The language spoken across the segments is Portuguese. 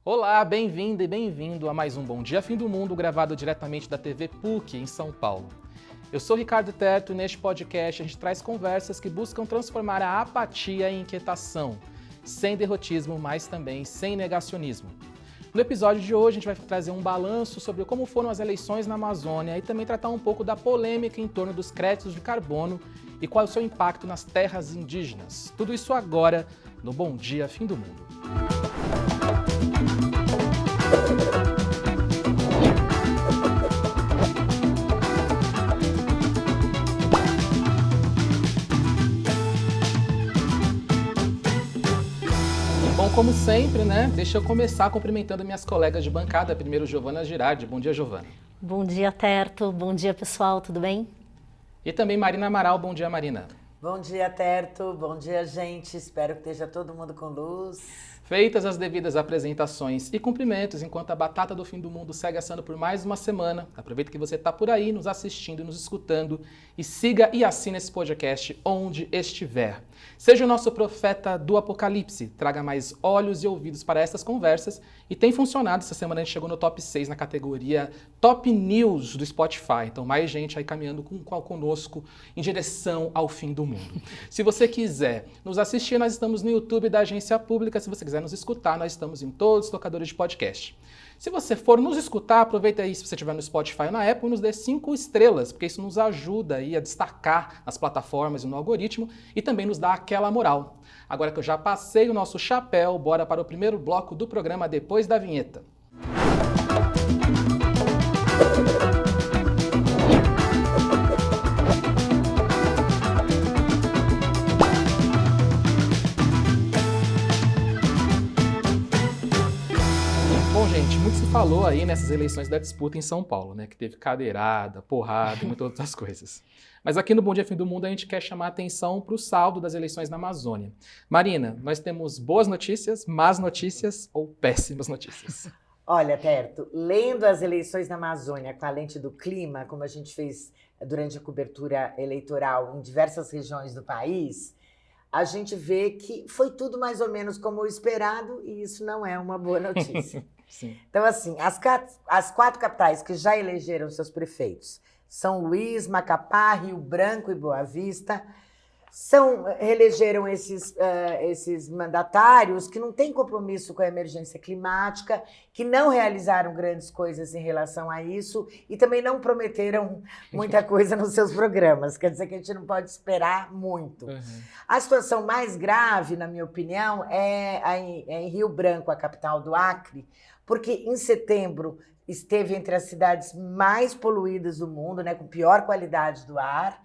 Olá, bem-vinda e bem-vindo a mais um Bom Dia Fim do Mundo, gravado diretamente da TV PUC, em São Paulo. Eu sou Ricardo Terto e neste podcast a gente traz conversas que buscam transformar a apatia em inquietação, sem derrotismo, mas também sem negacionismo. No episódio de hoje a gente vai trazer um balanço sobre como foram as eleições na Amazônia e também tratar um pouco da polêmica em torno dos créditos de carbono e qual é o seu impacto nas terras indígenas. Tudo isso agora no Bom Dia Fim do Mundo. Bom, como sempre, né? Deixa eu começar cumprimentando minhas colegas de bancada. Primeiro, Giovana Girardi. Bom dia, Giovana. Bom dia, Terto. Bom dia, pessoal. Tudo bem? E também Marina Amaral. Bom dia, Marina. Bom dia, Terto. Bom dia, gente. Espero que esteja todo mundo com luz. Feitas as devidas apresentações e cumprimentos, enquanto a batata do fim do mundo segue assando por mais uma semana, aproveita que você está por aí nos assistindo e nos escutando e siga e assine esse podcast onde estiver. Seja o nosso profeta do apocalipse, traga mais olhos e ouvidos para essas conversas e tem funcionado. Essa semana a gente chegou no top 6 na categoria Top News do Spotify, então mais gente aí caminhando conosco em direção ao fim do mundo. Se você quiser nos assistir, nós estamos no YouTube da Agência Pública. Se você quiser nos escutar, nós estamos em todos os tocadores de podcast. Se você for nos escutar, aproveita aí, se você estiver no Spotify ou na Apple, nos dê 5 estrelas, porque isso nos ajuda aí a destacar nas plataformas e no algoritmo e também nos dá aquela moral. Agora que eu já passei o nosso chapéu, bora para o primeiro bloco do programa depois da vinheta. Bom, gente, muito se falou aí nessas eleições da disputa em São Paulo, né? Que teve cadeirada, porrada e muitas outras coisas. Mas aqui no Bom Dia Fim do Mundo a gente quer chamar a atenção para o saldo das eleições na Amazônia. Marina, nós temos boas notícias, más notícias ou péssimas notícias? Olha, Terto, lendo as eleições na Amazônia com a lente do clima, como a gente fez durante a cobertura eleitoral em diversas regiões do país, a gente vê que foi tudo mais ou menos como o esperado e isso não é uma boa notícia. Sim. Então, assim, as 4 capitais que já elegeram seus prefeitos, São Luís, Macapá, Rio Branco e Boa Vista, reelegeram esses mandatários que não têm compromisso com a emergência climática, que não realizaram grandes coisas em relação a isso e também não prometeram muita coisa nos seus programas. Quer dizer que a gente não pode esperar muito. Uhum. A situação mais grave, na minha opinião, é em Rio Branco, a capital do Acre, porque em setembro esteve entre as cidades mais poluídas do mundo, né, com pior qualidade do ar.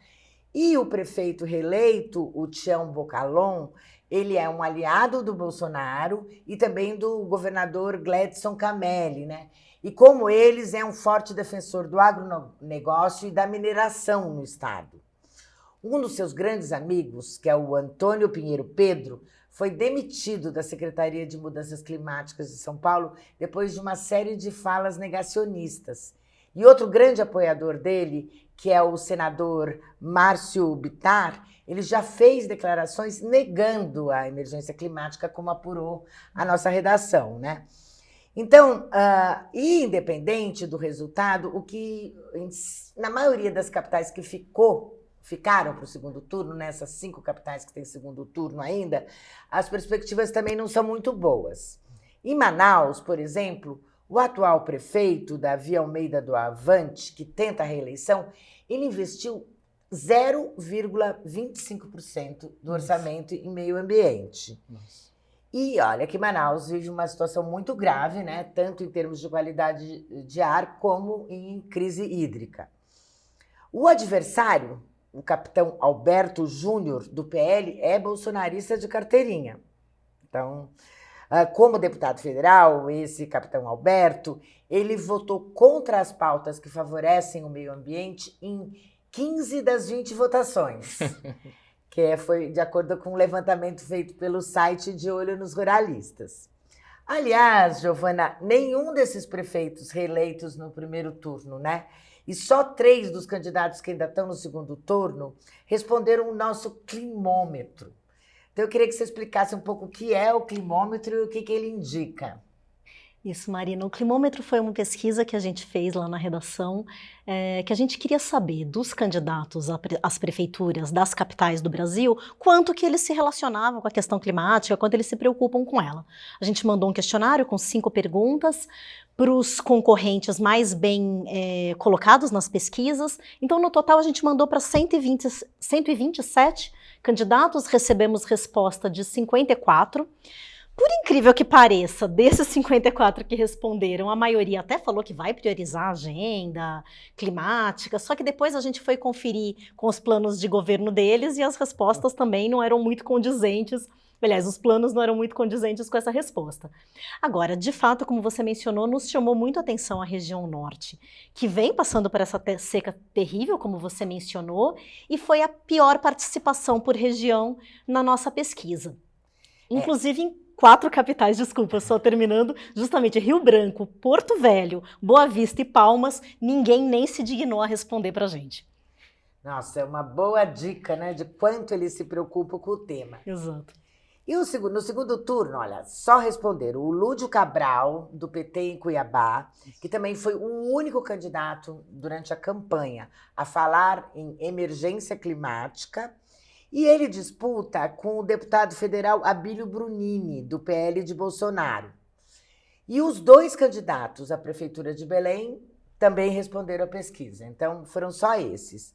E o prefeito reeleito, o Tião Bocalon, ele é um aliado do Bolsonaro e também do governador Gledson Camelli, né? E como eles, é um forte defensor do agronegócio e da mineração no estado. Um dos seus grandes amigos, que é o Antônio Pinheiro Pedro, foi demitido da Secretaria de Mudanças Climáticas de São Paulo depois de uma série de falas negacionistas. E outro grande apoiador dele, que é o senador Márcio Bittar, ele já fez declarações negando a emergência climática, como apurou a nossa redação, né? Então, independente do resultado, o que na maioria das capitais que ficaram para o segundo turno, nessas 5 capitais que têm segundo turno ainda, as perspectivas também não são muito boas. Em Manaus, por exemplo, o atual prefeito, Davi Almeida do Avante, que tenta a reeleição, ele investiu 0,25% do orçamento em meio ambiente. Nossa. E olha que Manaus vive uma situação muito grave, né? Tanto em termos de qualidade de ar como em crise hídrica. O adversário, o capitão Alberto Júnior, do PL, é bolsonarista de carteirinha. Então, como deputado federal, esse capitão Alberto, ele votou contra as pautas que favorecem o meio ambiente em 15 das 20 votações, que foi de acordo com um levantamento feito pelo site De Olho nos Ruralistas. Aliás, Giovana, nenhum desses prefeitos reeleitos no primeiro turno, né? E só 3 dos candidatos que ainda estão no segundo turno responderam o nosso climômetro. Então, eu queria que você explicasse um pouco o que é o climômetro e o que ele indica. Isso, Marina. O Climômetro foi uma pesquisa que a gente fez lá na redação, que a gente queria saber dos candidatos às prefeituras das capitais do Brasil, quanto que eles se relacionavam com a questão climática, quanto eles se preocupam com ela. A gente mandou um questionário com 5 perguntas para os concorrentes mais bem colocados nas pesquisas. Então, no total, a gente mandou para 127 candidatos, recebemos resposta de 54. Por incrível que pareça, desses 54 que responderam, a maioria até falou que vai priorizar a agenda climática, só que depois a gente foi conferir com os planos de governo deles e as respostas também não eram muito condizentes. Aliás, os planos não eram muito condizentes com essa resposta. Agora, de fato, como você mencionou, nos chamou muito a atenção a região norte, que vem passando por essa seca terrível, como você mencionou, e foi a pior participação por região na nossa pesquisa. Inclusive em 4 capitais, desculpa, só terminando, justamente Rio Branco, Porto Velho, Boa Vista e Palmas, ninguém nem se dignou a responder pra gente. Nossa, é uma boa dica, né, de quanto eles se preocupam com o tema. Exato. E no segundo turno, olha, só responderam o Lúdio Cabral, do PT em Cuiabá, que também foi o único candidato durante a campanha a falar em emergência climática. E ele disputa com o deputado federal Abílio Brunini, do PL de Bolsonaro. E os 2 candidatos à Prefeitura de Belém também responderam à pesquisa. Então, foram só esses.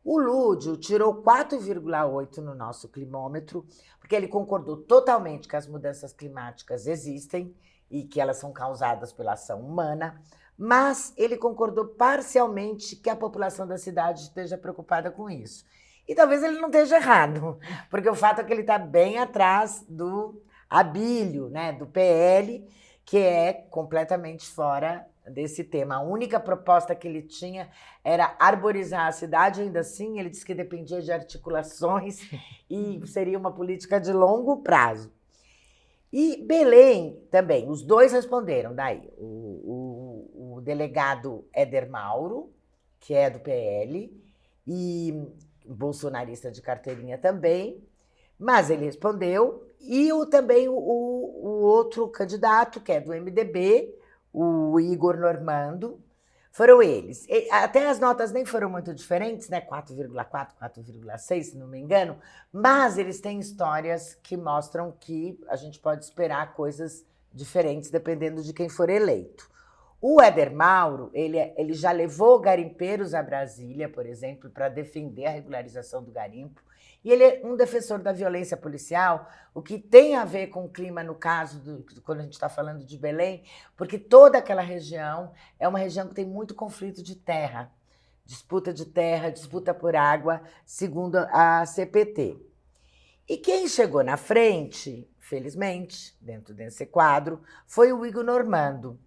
O Lúdio tirou 4,8 no nosso climômetro, porque ele concordou totalmente que as mudanças climáticas existem e que elas são causadas pela ação humana, mas ele concordou parcialmente que a população da cidade esteja preocupada com isso. E talvez ele não esteja errado, porque o fato é que ele está bem atrás do Abílio, né, do PL, que é completamente fora desse tema. A única proposta que ele tinha era arborizar a cidade, ainda assim ele disse que dependia de articulações e seria uma política de longo prazo. E Belém também, os 2 responderam, daí o delegado Éder Mauro, que é do PL, e bolsonarista de carteirinha também, mas ele respondeu, e também o outro candidato, que é do MDB, o Igor Normando, foram eles. Até as notas nem foram muito diferentes, né? 4,4, 4,6, se não me engano, mas eles têm histórias que mostram que a gente pode esperar coisas diferentes dependendo de quem for eleito. O Éder Mauro, ele já levou garimpeiros a Brasília, por exemplo, para defender a regularização do garimpo. E ele é um defensor da violência policial, o que tem a ver com o clima, no caso, quando a gente está falando de Belém, porque toda aquela região é uma região que tem muito conflito de terra, disputa por água, segundo a CPT. E quem chegou na frente, felizmente, dentro desse quadro, foi o Igor Normando,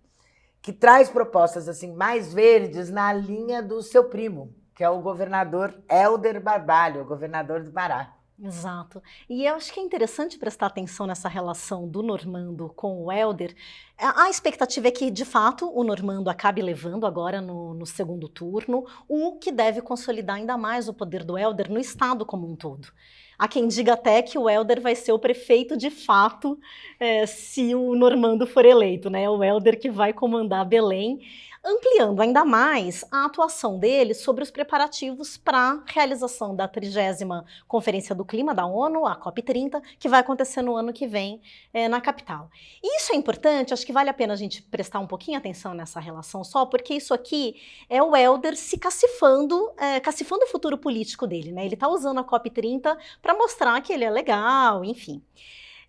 que traz propostas assim mais verdes na linha do seu primo, que é o governador Helder Barbalho, o governador do Pará. Exato. E eu acho que é interessante prestar atenção nessa relação do Normando com o Helder. A expectativa é que, de fato, o Normando acabe levando agora no segundo turno, o que deve consolidar ainda mais o poder do Helder no estado como um todo. Há quem diga até que o Helder vai ser o prefeito de fato, se o Normando for eleito, né? O Helder que vai comandar Belém, ampliando ainda mais a atuação dele sobre os preparativos para a realização da 30ª Conferência do Clima da ONU, a COP30, que vai acontecer no ano que vem na capital. E isso é importante, acho que vale a pena a gente prestar um pouquinho atenção nessa relação só, porque isso aqui é o Helder se cacifando o futuro político dele, né? Ele está usando a COP30 para mostrar que ele é legal, enfim.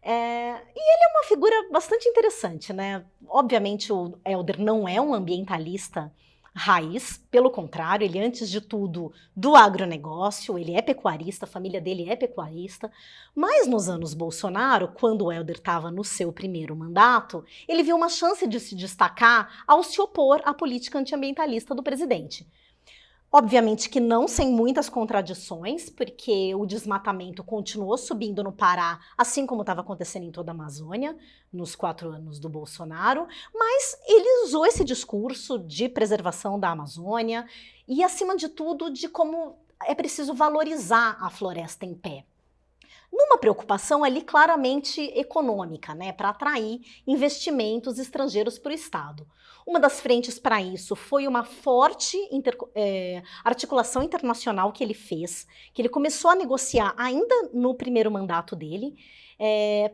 E ele é uma figura bastante interessante, né? Obviamente o Helder não é um ambientalista raiz, pelo contrário, ele antes de tudo do agronegócio, ele é pecuarista, a família dele é pecuarista, mas nos anos Bolsonaro, quando o Helder estava no seu primeiro mandato, ele viu uma chance de se destacar ao se opor à política antiambientalista do presidente. Obviamente que não sem muitas contradições, porque o desmatamento continuou subindo no Pará, assim como estava acontecendo em toda a Amazônia, nos 4 anos do Bolsonaro, mas ele usou esse discurso de preservação da Amazônia e, acima de tudo, de como é preciso valorizar a floresta em pé. numa preocupação ali claramente econômica, né, para atrair investimentos estrangeiros para o Estado. Uma das frentes para isso foi uma forte articulação internacional que ele fez, que ele começou a negociar ainda no primeiro mandato dele,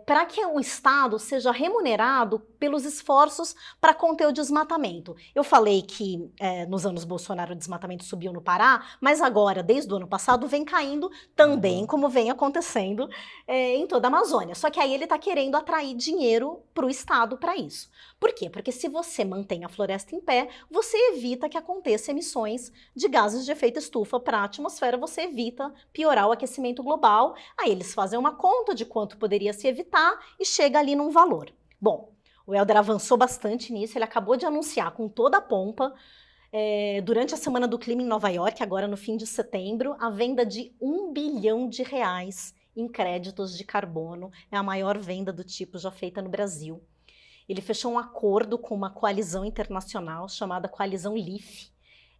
para que o Estado seja remunerado pelos esforços para conter o desmatamento. Eu falei que nos anos Bolsonaro o desmatamento subiu no Pará, mas agora, desde o ano passado, vem caindo também, como vem acontecendo em toda a Amazônia. Só que aí ele está querendo atrair dinheiro para o Estado para isso. Por quê? Porque se você mantém a floresta em pé, você evita que aconteça emissões de gases de efeito estufa para a atmosfera, você evita piorar o aquecimento global. Aí eles fazem uma conta de quanto poderia se evitar e chega ali num valor. Bom, o Helder avançou bastante nisso, ele acabou de anunciar com toda a pompa, durante a Semana do Clima em Nova York, agora no fim de setembro, a venda de R$1 bilhão em créditos de carbono. É a maior venda do tipo já feita no Brasil. Ele fechou um acordo com uma coalizão internacional chamada Coalizão LEAF.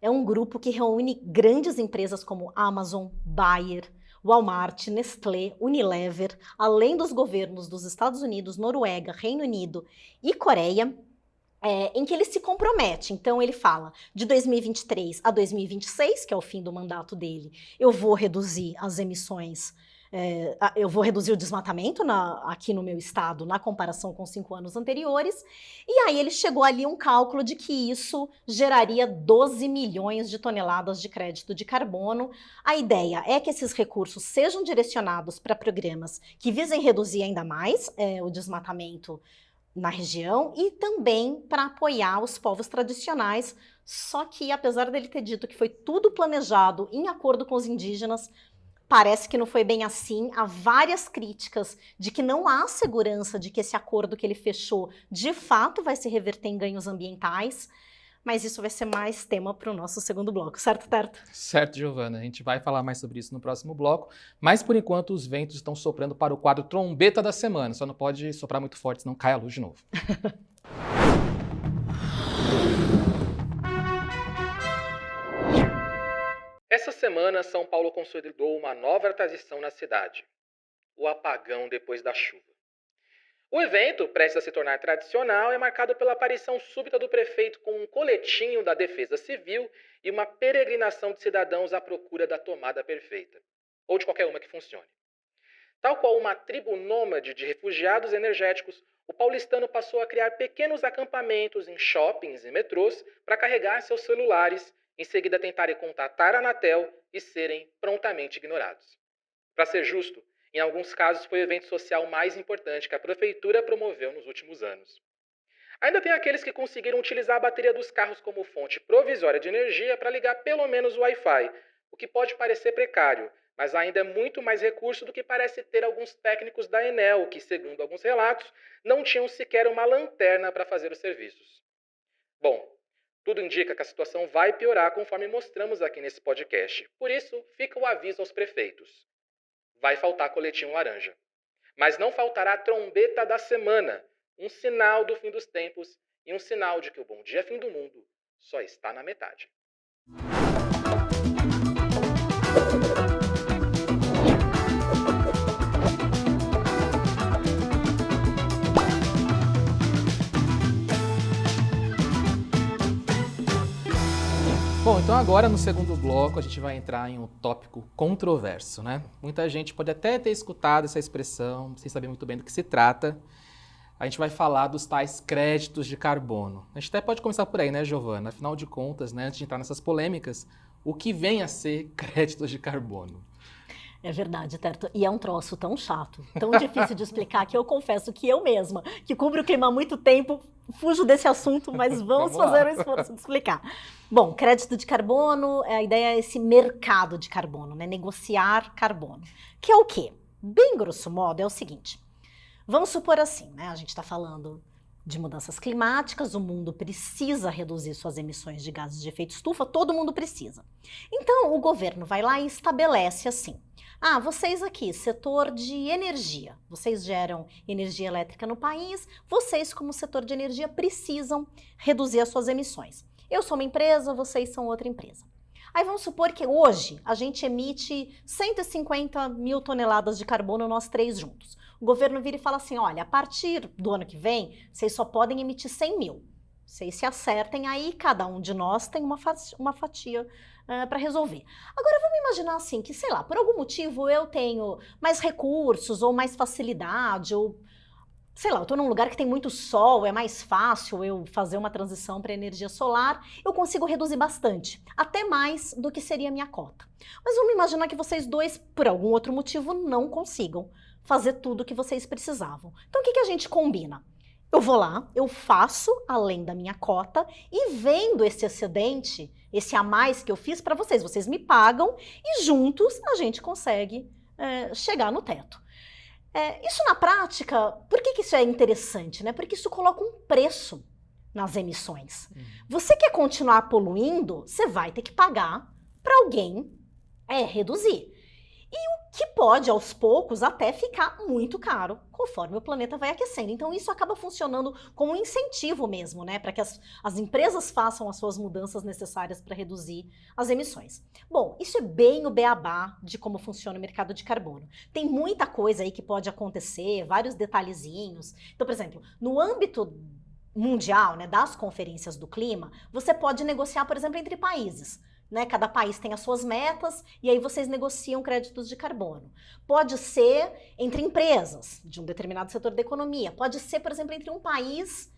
É um grupo que reúne grandes empresas como Amazon, Bayer, Walmart, Nestlé, Unilever, além dos governos dos Estados Unidos, Noruega, Reino Unido e Coreia, em que ele se compromete. Então ele fala, de 2023 a 2026, que é o fim do mandato dele, eu vou reduzir as emissões, eu vou reduzir o desmatamento aqui no meu estado na comparação com 5 anos anteriores, e aí ele chegou ali um cálculo de que isso geraria 12 milhões de toneladas de crédito de carbono. A ideia é que esses recursos sejam direcionados para programas que visem reduzir ainda mais o desmatamento na região e também para apoiar os povos tradicionais, só que apesar dele ter dito que foi tudo planejado em acordo com os indígenas, parece que não foi bem assim. Há várias críticas de que não há segurança de que esse acordo que ele fechou de fato vai se reverter em ganhos ambientais, mas isso vai ser mais tema para o nosso segundo bloco, certo, Terto? Certo, Giovana. A gente vai falar mais sobre isso no próximo bloco, mas por enquanto os ventos estão soprando para o quadro Trombeta da Semana. Só não pode soprar muito forte, senão cai a luz de novo. Essa semana, São Paulo consolidou uma nova tradição na cidade: o apagão depois da chuva. O evento, prestes a se tornar tradicional, é marcado pela aparição súbita do prefeito com um coletinho da Defesa Civil e uma peregrinação de cidadãos à procura da tomada perfeita, ou de qualquer uma que funcione. Tal qual uma tribo nômade de refugiados energéticos, o paulistano passou a criar pequenos acampamentos em shoppings e metrôs para carregar seus celulares, em seguida tentarem contatar a Anatel e serem prontamente ignorados. Para ser justo, em alguns casos foi o evento social mais importante que a prefeitura promoveu nos últimos anos. Ainda tem aqueles que conseguiram utilizar a bateria dos carros como fonte provisória de energia para ligar pelo menos o Wi-Fi, o que pode parecer precário, mas ainda é muito mais recurso do que parece ter alguns técnicos da Enel, que, segundo alguns relatos, não tinham sequer uma lanterna para fazer os serviços. Bom, tudo indica que a situação vai piorar conforme mostramos aqui nesse podcast. Por isso, fica o aviso aos prefeitos. Vai faltar coletinho laranja. Mas não faltará a trombeta da semana, um sinal do fim dos tempos e um sinal de que o bom dia fim do mundo só está na metade. Bom, então agora no segundo bloco a gente vai entrar em um tópico controverso, né? Muita gente pode até ter escutado essa expressão, sem saber muito bem do que se trata. A gente vai falar dos tais créditos de carbono. A gente até pode começar por aí, né, Giovana? Afinal de contas, né, antes de entrar nessas polêmicas, o que vem a ser créditos de carbono? É verdade, Terto. E é um troço tão chato, tão difícil de explicar, que eu confesso que eu mesma, que cubro o clima há muito tempo, fujo desse assunto, mas vamos fazer um esforço de explicar. Bom, crédito de carbono, a ideia é esse mercado de carbono, né? Negociar carbono. Que é o quê? Bem grosso modo, é o seguinte. Vamos supor assim, né? A gente está falando de mudanças climáticas, o mundo precisa reduzir suas emissões de gases de efeito estufa, todo mundo precisa. Então, o governo vai lá e estabelece assim: vocês aqui, setor de energia, vocês geram energia elétrica no país, vocês como setor de energia precisam reduzir as suas emissões. Eu sou uma empresa, vocês são outra empresa. Aí vamos supor que hoje a gente emite 150 mil toneladas de carbono nós três juntos. O governo vira e fala assim, olha, a partir do ano que vem, vocês só podem emitir 100 mil. Vocês se acertem aí, cada um de nós tem uma fatia para resolver. Agora vamos imaginar assim, que sei lá, por algum motivo eu tenho mais recursos ou mais facilidade, ou sei lá, eu estou num lugar que tem muito sol, é mais fácil eu fazer uma transição para energia solar, eu consigo reduzir bastante, até mais do que seria a minha cota. Mas vamos imaginar que vocês dois, por algum outro motivo, não consigam fazer tudo o que vocês precisavam. Então o que a gente combina? Eu vou lá, eu faço além da minha cota e vendo esse excedente, esse a mais que eu fiz para vocês, vocês me pagam e juntos a gente consegue chegar no teto. Isso na prática, por que isso é interessante, né? Porque isso coloca um preço nas emissões. Você quer continuar poluindo, você vai ter que pagar para alguém reduzir. E o que pode, aos poucos, até ficar muito caro, conforme o planeta vai aquecendo. Então isso acaba funcionando como um incentivo mesmo, né? Para que as empresas façam as suas mudanças necessárias para reduzir as emissões. Bom, isso é bem o beabá de como funciona o mercado de carbono. Tem muita coisa aí que pode acontecer, vários detalhezinhos. Então, por exemplo, no âmbito mundial, né, das conferências do clima, você pode negociar, por exemplo, entre países. Né, cada país tem as suas metas e aí vocês negociam créditos de carbono. Pode ser entre empresas de um determinado setor da economia. Pode ser, por exemplo, entre um país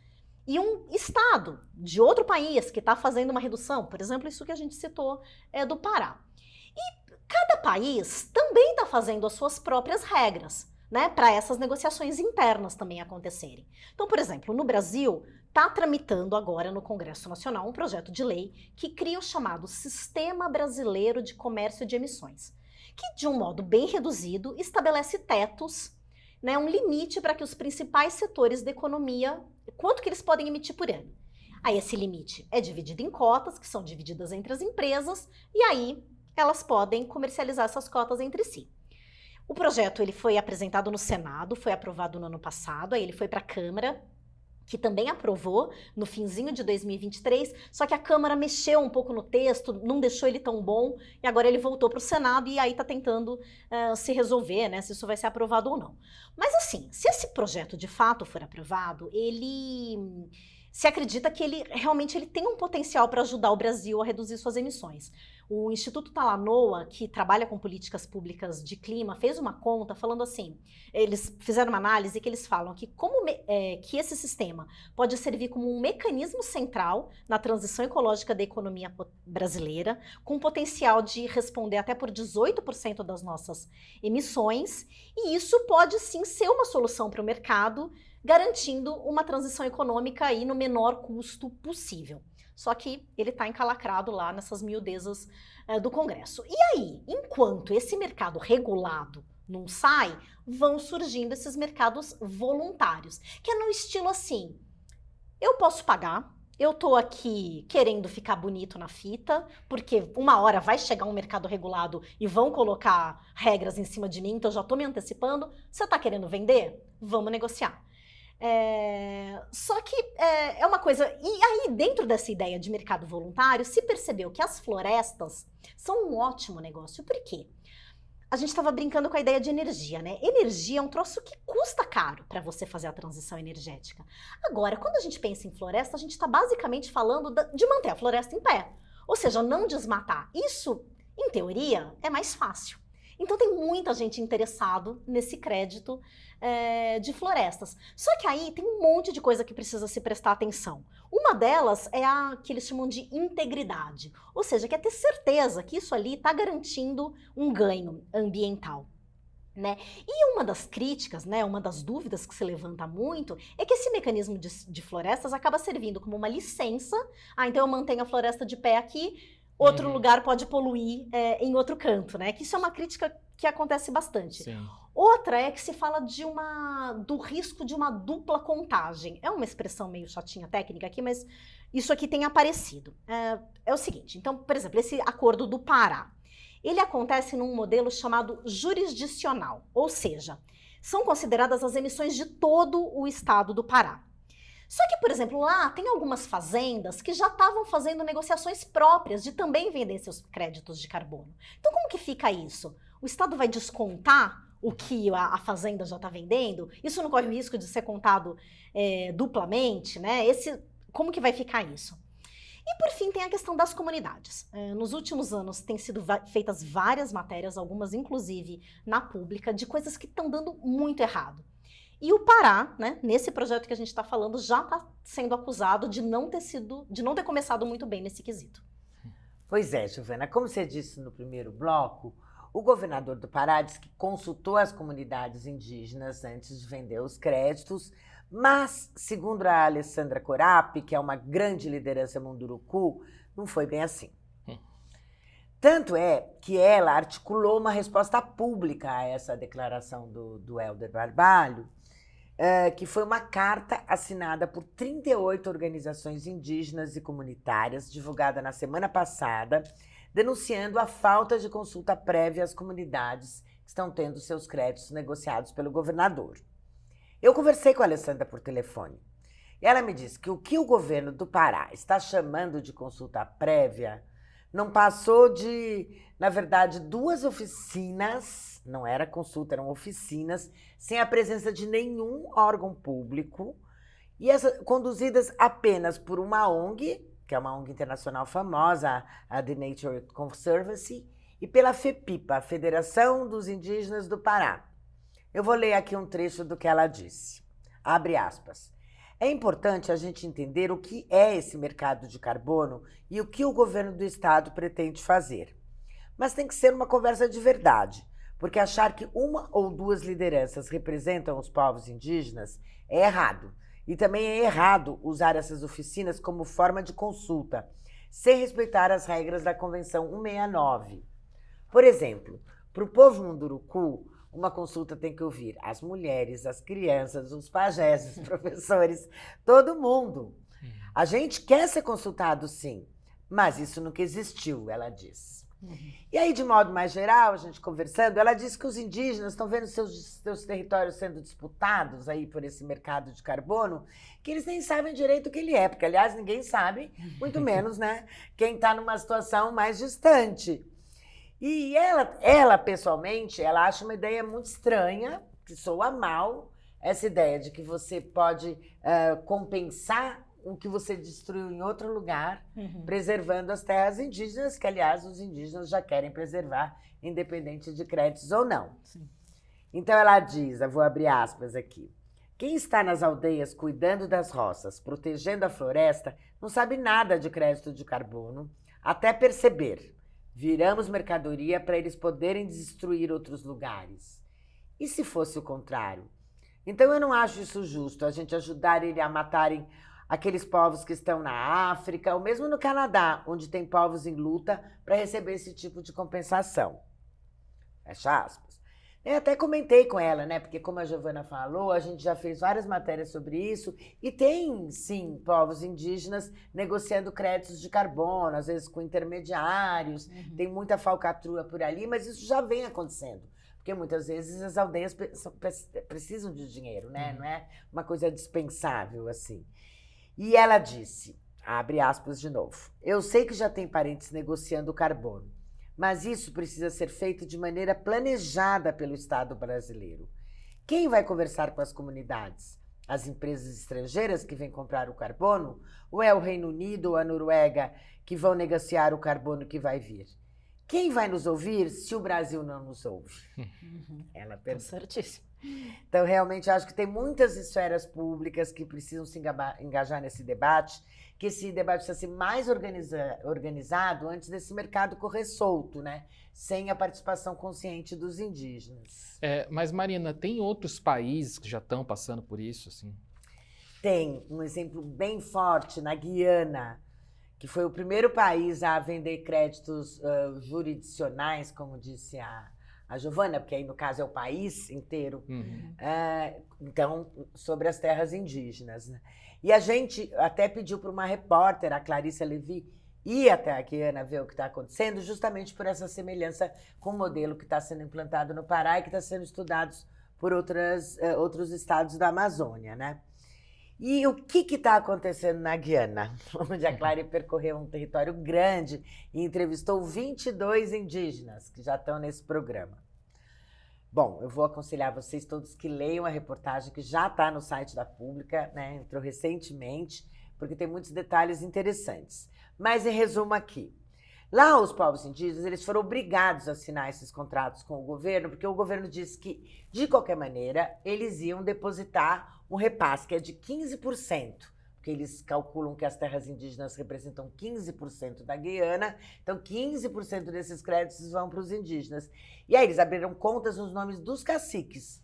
e um estado de outro país que está fazendo uma redução. Por exemplo, isso que a gente citou do Pará. E cada país também está fazendo as suas próprias regras, né, para essas negociações internas também acontecerem. Então, por exemplo, no Brasil, está tramitando agora no Congresso Nacional um projeto de lei que cria o chamado Sistema Brasileiro de Comércio de Emissões, que de um modo bem reduzido estabelece tetos, né, um limite para que os principais setores da economia, quanto que eles podem emitir por ano. Aí esse limite é dividido em cotas, que são divididas entre as empresas, e aí elas podem comercializar essas cotas entre si. O projeto ele foi apresentado no Senado, foi aprovado no ano passado, aí ele foi para a Câmara, que também aprovou no finzinho de 2023, só que a Câmara mexeu um pouco no texto, não deixou ele tão bom, e agora ele voltou para o Senado e aí está tentando se resolver, né, se isso vai ser aprovado ou não. Mas assim, se esse projeto de fato for aprovado, se acredita que ele realmente tem um potencial para ajudar o Brasil a reduzir suas emissões. O Instituto Talanoa, que trabalha com políticas públicas de clima, fez uma conta falando assim, eles fizeram uma análise que eles falam que que esse sistema pode servir como um mecanismo central na transição ecológica da economia brasileira, com potencial de responder até por 18% das nossas emissões, e isso pode sim ser uma solução para o mercado, garantindo uma transição econômica aí no menor custo possível. Só que ele está encalacrado lá nessas miudezas do Congresso. E aí, enquanto esse mercado regulado não sai, vão surgindo esses mercados voluntários, que é no estilo assim, eu posso pagar, eu estou aqui querendo ficar bonito na fita, porque uma hora vai chegar um mercado regulado e vão colocar regras em cima de mim, então eu já estou me antecipando. Você está querendo vender? Vamos negociar. Só que é uma coisa... E aí, dentro dessa ideia de mercado voluntário, se percebeu que as florestas são um ótimo negócio. Por quê? A gente estava brincando com a ideia de energia, né? Energia é um troço que custa caro para você fazer a transição energética. Agora, quando a gente pensa em floresta, a gente está basicamente falando de manter a floresta em pé. Ou seja, não desmatar. Isso, em teoria, é mais fácil. Então tem muita gente interessado nesse crédito de florestas. Só que aí tem um monte de coisa que precisa se prestar atenção. Uma delas é a que eles chamam de integridade. Ou seja, quer ter certeza que isso ali está garantindo um ganho ambiental. Né? E uma das críticas, né, uma das dúvidas que se levanta muito é que esse mecanismo de florestas acaba servindo como uma licença. Então eu mantenho a floresta de pé aqui, outro lugar pode poluir em outro canto, né? Que isso é uma crítica que acontece bastante. Sim. Outra é que se fala do risco de uma dupla contagem. É uma expressão meio chatinha técnica aqui, mas isso aqui tem aparecido. É o seguinte, então, por exemplo, esse acordo do Pará, ele acontece num modelo chamado jurisdicional, ou seja, são consideradas as emissões de todo o estado do Pará. Só que, por exemplo, lá tem algumas fazendas que já estavam fazendo negociações próprias de também vender seus créditos de carbono. Então, como que fica isso? O Estado vai descontar o que a fazenda já está vendendo? Isso não corre o risco de ser contado duplamente, né? Como que vai ficar isso? E, por fim, tem a questão das comunidades. Nos últimos anos, têm sido feitas várias matérias, algumas inclusive na pública, de coisas que estão dando muito errado. E o Pará, né, nesse projeto que a gente está falando, já está sendo acusado de não ter começado muito bem nesse quesito. Pois é, Giovana, como você disse no primeiro bloco, o governador do Pará disse que consultou as comunidades indígenas antes de vender os créditos, mas, segundo a Alessandra Corapi, que é uma grande liderança munduruku, não foi bem assim. Tanto é que ela articulou uma resposta pública a essa declaração do Hélder Barbalho, que foi uma carta assinada por 38 organizações indígenas e comunitárias, divulgada na semana passada, denunciando a falta de consulta prévia às comunidades que estão tendo seus créditos negociados pelo governador. Eu conversei com a Alessandra por telefone e ela me disse que o que o governo do Pará está chamando de consulta prévia não passou de, na verdade, 2 oficinas, não era consulta, eram oficinas, sem a presença de nenhum órgão público, e conduzidas apenas por uma ONG, que é uma ONG internacional famosa, a The Nature Conservancy, e pela FEPIPA, a Federação dos Indígenas do Pará. Eu vou ler aqui um trecho do que ela disse. Abre aspas. É importante a gente entender o que é esse mercado de carbono e o que o governo do estado pretende fazer. Mas tem que ser uma conversa de verdade, porque achar que 1 ou 2 lideranças representam os povos indígenas é errado. E também é errado usar essas oficinas como forma de consulta, sem respeitar as regras da Convenção 169. Por exemplo, para o povo munduruku, uma consulta tem que ouvir as mulheres, as crianças, os pajés, os professores, todo mundo. A gente quer ser consultado, sim, mas isso nunca existiu, ela diz. E aí, de modo mais geral, a gente conversando, ela disse que os indígenas estão vendo seus territórios sendo disputados aí por esse mercado de carbono, que eles nem sabem direito o que ele é, porque, aliás, ninguém sabe, muito menos, né, quem está numa situação mais distante. E ela, pessoalmente, ela acha uma ideia muito estranha, que soa mal, essa ideia de que você pode compensar o que você destruiu em outro lugar, preservando as terras indígenas, que, aliás, os indígenas já querem preservar, independente de créditos ou não. Sim. Então, ela diz, eu vou abrir aspas aqui, quem está nas aldeias cuidando das roças, protegendo a floresta, não sabe nada de crédito de carbono, até perceber. Viramos mercadoria para eles poderem destruir outros lugares. E se fosse o contrário? Então eu não acho isso justo, a gente ajudar ele a matarem aqueles povos que estão na África, ou mesmo no Canadá, onde tem povos em luta para receber esse tipo de compensação. Fecha aspas. Eu até comentei com ela, né? Porque como a Giovana falou, a gente já fez várias matérias sobre isso e tem, sim, povos indígenas negociando créditos de carbono, às vezes com intermediários, tem muita falcatrua por ali, mas isso já vem acontecendo. Porque muitas vezes as aldeias precisam de dinheiro, né? Não é uma coisa dispensável, assim. E ela disse, abre aspas de novo, eu sei que já tem parentes negociando o carbono, mas isso precisa ser feito de maneira planejada pelo Estado brasileiro. Quem vai conversar com as comunidades? As empresas estrangeiras que vêm comprar o carbono? Ou é o Reino Unido ou a Noruega que vão negociar o carbono que vai vir? Quem vai nos ouvir se o Brasil não nos ouve? Ela pergunta. Certíssimo. Então, realmente, acho que tem muitas esferas públicas que precisam se engajar nesse debate, que esse debate precisa ser mais organizado antes desse mercado correr solto, né? Sem a participação consciente dos indígenas. Mas, Marina, tem outros países que já estão passando por isso, assim? Tem um exemplo bem forte na Guiana, que foi o primeiro país a vender créditos jurisdicionais, como disse a Giovana, porque aí no caso é o país inteiro, então, sobre as terras indígenas, né? E a gente até pediu para uma repórter, a Clarissa Levi, ir até a Guiana ver o que está acontecendo, justamente por essa semelhança com o modelo que está sendo implantado no Pará e que está sendo estudado por outros estados da Amazônia, né? E o que está acontecendo na Guiana? Onde a Clary percorreu um território grande e entrevistou 22 indígenas que já estão nesse programa. Bom, eu vou aconselhar vocês todos que leiam a reportagem que já está no site da Pública, né? Entrou recentemente, porque tem muitos detalhes interessantes. Mas, em resumo aqui, lá os povos indígenas eles foram obrigados a assinar esses contratos com o governo, porque o governo disse que, de qualquer maneira, eles iam depositar um repasse, que é de 15%. Porque eles calculam que as terras indígenas representam 15% da Guiana, então 15% desses créditos vão para os indígenas. E aí eles abriram contas nos nomes dos caciques.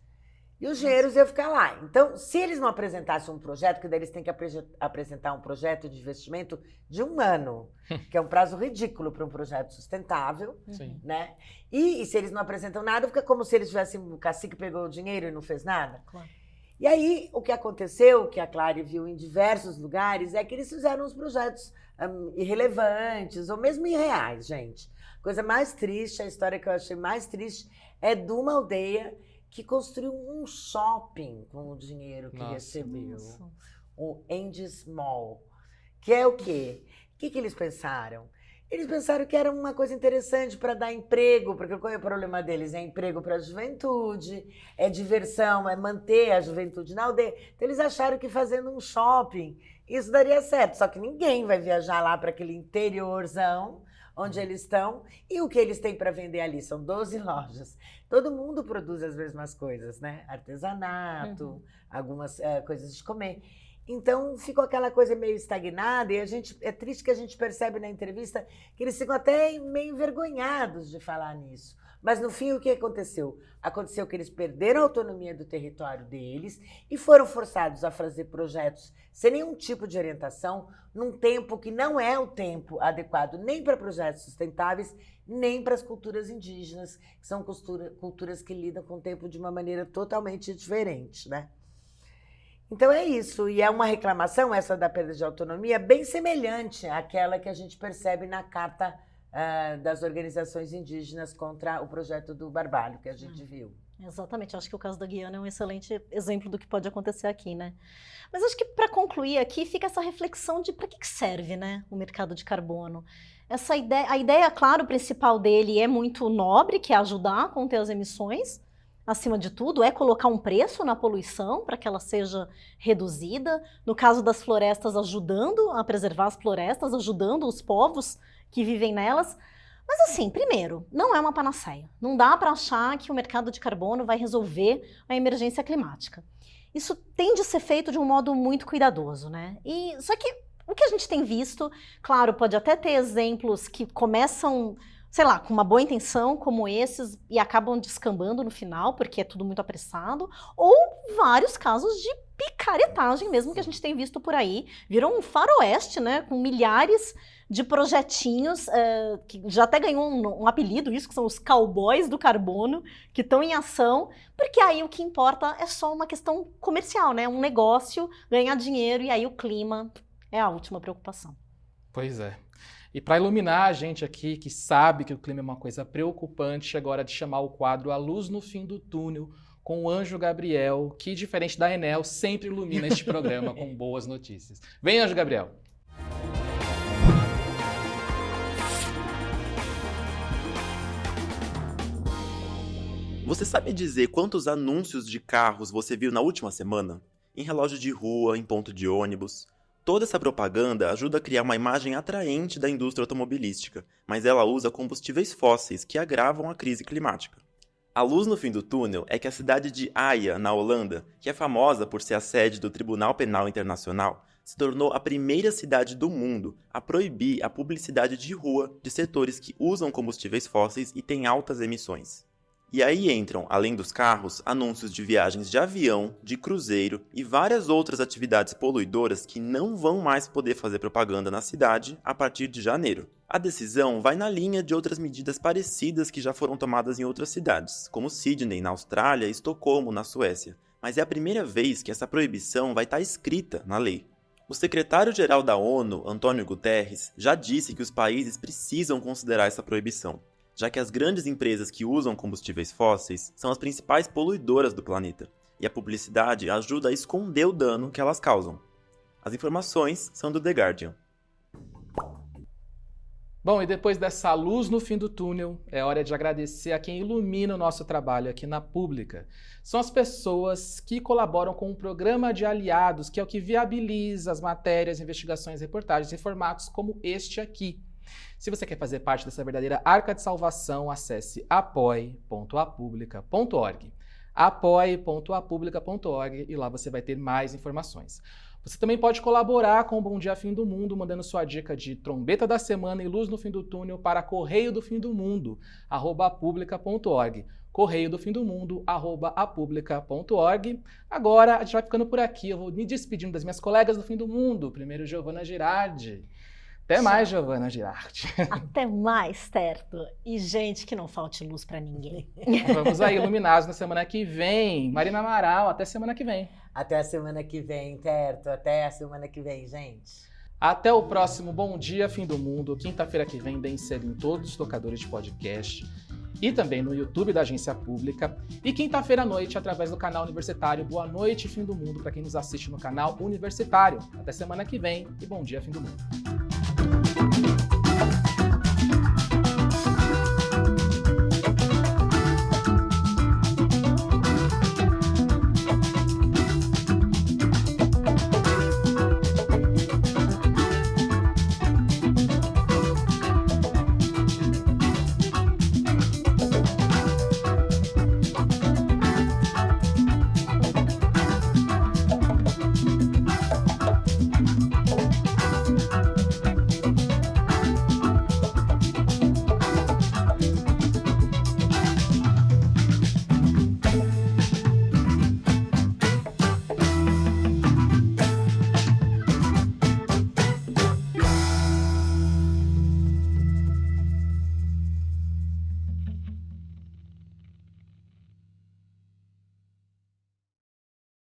E os dinheiros iam ficar lá. Então, se eles não apresentassem um projeto, que daí eles têm que apresentar um projeto de investimento de 1 ano, que é um prazo ridículo para um projeto sustentável, Sim. né? E se eles não apresentam nada, fica como se eles tivessem, o cacique pegou o dinheiro e não fez nada. Claro. E aí, o que aconteceu, que a Clary viu em diversos lugares, é que eles fizeram uns projetos irrelevantes, ou mesmo irreais, gente. Coisa mais triste, a história que eu achei mais triste, é de uma aldeia que construiu um shopping com o dinheiro que recebeu. Nossa. O Andes Mall. Que é o quê? O que eles pensaram? Eles pensaram que era uma coisa interessante para dar emprego, porque qual é o problema deles? É emprego para a juventude, é diversão, é manter a juventude na aldeia. Então eles acharam que fazendo um shopping, isso daria certo. Só que ninguém vai viajar lá para aquele interiorzão onde eles estão. E o que eles têm para vender ali? São 12 lojas. Todo mundo produz as mesmas coisas, né? Artesanato, algumas coisas de comer. Então, ficou aquela coisa meio estagnada e é triste que a gente percebe na entrevista que eles ficam até meio envergonhados de falar nisso. Mas, no fim, o que aconteceu? Aconteceu que eles perderam a autonomia do território deles e foram forçados a fazer projetos sem nenhum tipo de orientação, num tempo que não é o tempo adequado nem para projetos sustentáveis, nem para as culturas indígenas, que são culturas que lidam com o tempo de uma maneira totalmente diferente, né? Então é isso, e é uma reclamação, essa da perda de autonomia, bem semelhante àquela que a gente percebe na Carta das Organizações Indígenas contra o projeto do Barbalho, que a gente viu. Exatamente, acho que o caso da Guiana é um excelente exemplo do que pode acontecer aqui, né? Mas acho que para concluir aqui fica essa reflexão de para que serve, né, o mercado de carbono. A ideia, claro, principal dele é muito nobre, que é ajudar a conter as emissões. Acima de tudo, é colocar um preço na poluição para que ela seja reduzida. No caso das florestas, ajudando a preservar as florestas, ajudando os povos que vivem nelas. Mas assim, primeiro, não é uma panaceia. Não dá para achar que o mercado de carbono vai resolver a emergência climática. Isso tem de ser feito de um modo muito cuidadoso, né? Só que o que a gente tem visto, claro, pode até ter exemplos que começam, sei lá, com uma boa intenção como esses e acabam descambando no final porque é tudo muito apressado, ou vários casos de picaretagem mesmo que a gente tem visto por aí. Virou um faroeste, né, com milhares de projetinhos, que já até ganhou um apelido, isso, que são os cowboys do carbono, que estão em ação, porque aí o que importa é só uma questão comercial, né, um negócio, ganhar dinheiro, e aí o clima é a última preocupação. Pois é. E para iluminar a gente aqui, que sabe que o clima é uma coisa preocupante, chegou a hora de chamar o quadro A Luz no Fim do Túnel, com o Anjo Gabriel, que, diferente da Enel, sempre ilumina este programa com boas notícias. Vem, Anjo Gabriel! Você sabe dizer quantos anúncios de carros você viu na última semana? Em relógio de rua, em ponto de ônibus? Toda essa propaganda ajuda a criar uma imagem atraente da indústria automobilística, mas ela usa combustíveis fósseis que agravam a crise climática. A luz no fim do túnel é que a cidade de Haia, na Holanda, que é famosa por ser a sede do Tribunal Penal Internacional, se tornou a primeira cidade do mundo a proibir a publicidade de rua de setores que usam combustíveis fósseis e têm altas emissões. E aí entram, além dos carros, anúncios de viagens de avião, de cruzeiro e várias outras atividades poluidoras que não vão mais poder fazer propaganda na cidade a partir de janeiro. A decisão vai na linha de outras medidas parecidas que já foram tomadas em outras cidades, como Sydney, na Austrália, e Estocolmo, na Suécia. Mas é a primeira vez que essa proibição vai estar escrita na lei. O secretário-geral da ONU, Antônio Guterres, já disse que os países precisam considerar essa proibição, já que as grandes empresas que usam combustíveis fósseis são as principais poluidoras do planeta, e a publicidade ajuda a esconder o dano que elas causam. As informações são do The Guardian. Bom, e depois dessa luz no fim do túnel, é hora de agradecer a quem ilumina o nosso trabalho aqui na Pública. São as pessoas que colaboram com o programa de aliados, que é o que viabiliza as matérias, investigações, reportagens em formatos como este aqui. Se você quer fazer parte dessa verdadeira arca de salvação, acesse apoie.apublica.org. apoie.apublica.org e lá você vai ter mais informações. Você também pode colaborar com o Bom Dia Fim do Mundo, mandando sua dica de trombeta da semana e luz no fim do túnel para correio do fim do mundo, @apublica.org. Correio do fim do mundo, @apublica.org. Agora, a gente vai ficando por aqui. Eu vou me despedindo das minhas colegas do fim do mundo. Primeiro, Giovana Girardi. Até mais, Giovana Girardi. Até mais, Terto. E, gente, que não falte luz para ninguém. Vamos aí, iluminados na semana que vem. Marina Amaral, até semana que vem. Até a semana que vem, Terto. Até a semana que vem, gente. Até o próximo Bom Dia Fim do Mundo. Quinta-feira que vem, deem selo em todos os tocadores de podcast e também no YouTube da Agência Pública. E quinta-feira à noite, através do canal Universitário. Boa noite, Fim do Mundo, para quem nos assiste no canal Universitário. Até semana que vem e Bom Dia Fim do Mundo.